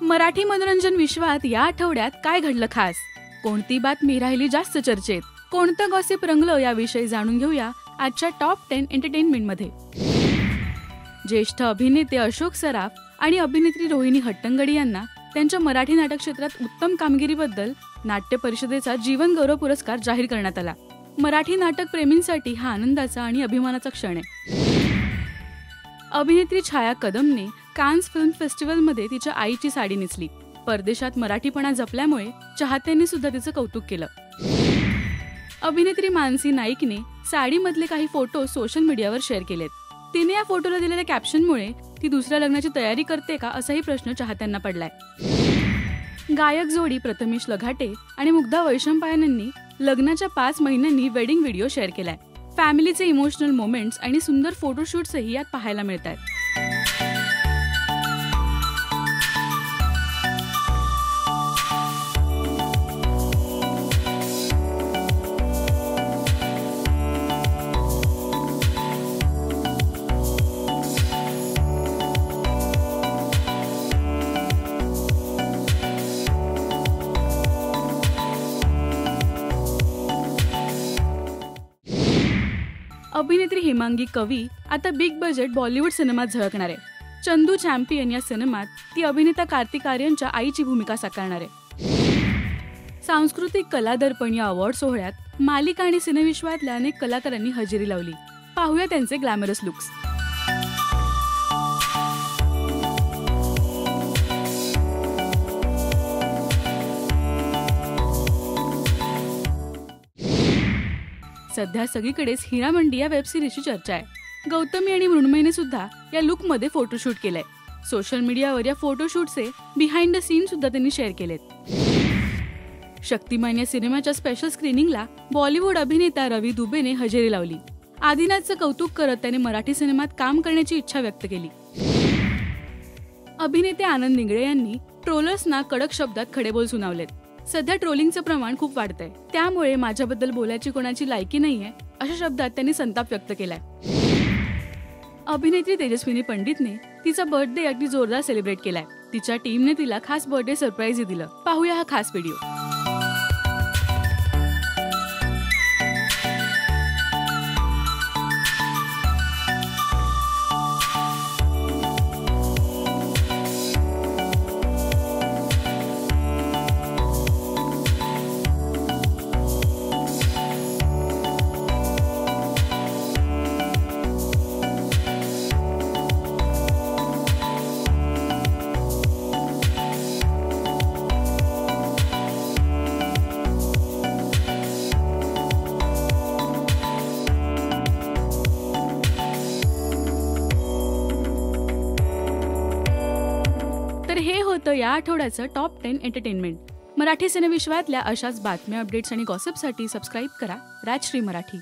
मराठी मनोरंजन विश्वात या आठवड्यात काय घडलं खास, कोणती बातमी राहिली जास्त चर्चेत, कोणतं गॉसिप रंगलं याविषयी जाणून घेऊया आजच्या टॉप 10 एंटरटेनमेंट मध्ये. ज्येष्ठ अभिनेते अशोक सराफ आणि अभिनेत्री रोहिणी हट्टंगडी यांना त्यांच्या मराठी नाटक क्षेत्रात उत्तम कामगिरीबद्दल नाट्य परिषदेचा जीवन गौरव पुरस्कार जाहीर करण्यात आला. मराठी नाटक प्रेमींसाठी हा आनंदाचा आणि अभिमानाचा क्षण आहे. अभिनेत्री छाया कदमने कान्स फिल्म फेस्टिवलमध्ये तिच्या आईची साडी नेसली. परदेशात मराठीपणा जपल्यामुळे चाहत्यांनी सुद्धा तिचं कौतुक केलं. अभिनेत्री मानसी नाईकने साडीमधले काही फोटो सोशल मीडियावर शेअर केलेत. तिने या फोटोला दिलेल्या कॅप्शनमुळे ती दुसऱ्या लग्नाची तयारी करते का असाही प्रश्न चाहत्यांना पडलाय. गायक जोडी प्रथमेश लघाटे आणि मुग्धा वैशंपायन यांनी लग्नाच्या 5 महिन्यांनी वेडिंग व्हिडिओ शेअर केलाय. फॅमिलीचे इमोशनल मोमेंट्स आणि सुंदर फोटोशूट्सही यात पाहायला मिळत आहेत. अभिनेत्री हेमांगी कवी आता बिग बजेट बॉलिवूड सिनेमात झळकणार आहे. चंदू चॅम्पियन या सिनेमात ती अभिनेता कार्तिक आर्यनच्या आईची भूमिका साकारणार आहे. सांस्कृतिक कला दर्पण या अवॉर्ड सोहळ्यात मालिका आणि सिनेविश्वातल्या अनेक कलाकारांनी हजेरी लावली. पाहूया त्यांचे ग्लॅमरस लुक्स. सध्या सगळीकडेच हिरामंडी या वेब सिरीजची चर्चा आहे. गौतमी आणि मृण्मयीने सुद्धा या लुकमध्ये फोटोशूट केलंय. सोशल मीडियावर या फोटोशूटचे बिहाइंड द सीन सुद्धा त्यांनी शेअर केलेत. शक्तिमान या सिनेमाच्या स्पेशल स्क्रीनिंगला बॉलिवूड अभिनेता रवी दुबेने हजेरी लावली. आदिनाथचं कौतुक करत त्याने मराठी सिनेमात काम करण्याची इच्छा व्यक्त केली. अभिनेते आनंद निगळे यांनी ट्रोलर्सना कडक शब्दात खडेबोल सुनावलेत. सध्या ट्रोलिंगचं प्रमाण खूप वाढतंय, त्यामुळे माझ्याबद्दल बोलायची कोणाची लायकी नाहीये अशा शब्दात त्यांनी संताप व्यक्त केलाय. अभिनेत्री तेजस्विनी पंडितने तिचा बर्थडे अगदी जोरदार सेलिब्रेट केलाय. तिच्या टीमने तिला खास बर्थडे सरप्राईज दिलं. पाहूया हा खास व्हिडिओ. तर हे होतं या आठवड्याचं टॉप 10 एंटरटेनमेंट. मराठी सिनेविश्वातल्या अशाच बातम्या, अपडेट्स आणि गॉसिपसाठी सबस्क्राईब करा राजश्री मराठी.